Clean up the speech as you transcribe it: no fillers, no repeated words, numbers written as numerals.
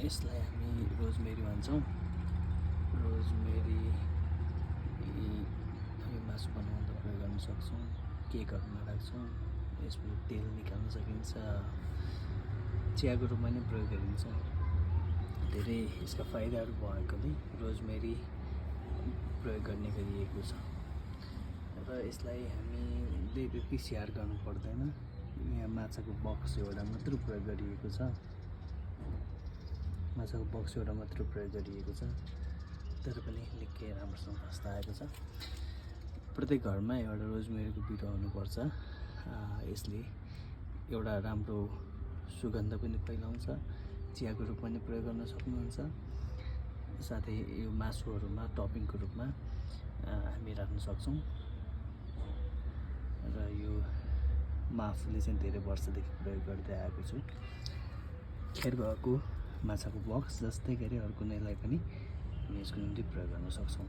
यसलाई हामी रोजमेरी भन्छौँ। रोजमेरी हामी मासु बनाउँदा प्रयोग गर्न सक्छौँ, केकहरूमा राख्छौँ। यसबाट तेल निकाल्न सकिन्छ, चियाको रूपमा नै प्रयोग गरिन्छ। धेरै यसका फाइदाहरू भएकोले रोजमेरी प्रयोग गर्ने गरिएको छ र यसलाई हामीले त्यति स्याहार गर्नु पर्दैन। यहाँ माछाको बक्स एउटा मात्र प्रयोग गरिएको छ, तर पनि निकै राम्रोसँग फस्दा आएको छ। प्रत्येक घरमा एउटा रोजमेरीको बिरुवा हुनुपर्छ। यसले एउटा राम्रो सुगन्ध पनि फैलाउँछ, चियाको रूपमा पनि प्रयोग गर्न सक्नुहुन्छ। साथै यो मासुहरूमा टपिङको रूपमा हामी राख्न सक्छौँ र यो म आफूले चाहिँ धेरै वर्षदेखि प्रयोग गर्दै आएको छु। खेर गएको माछाको बक्स जस्तै गरी अर्को कुनैलाई पनि हामी यसको निम्ति प्रयोग गर्न सक्छौँ।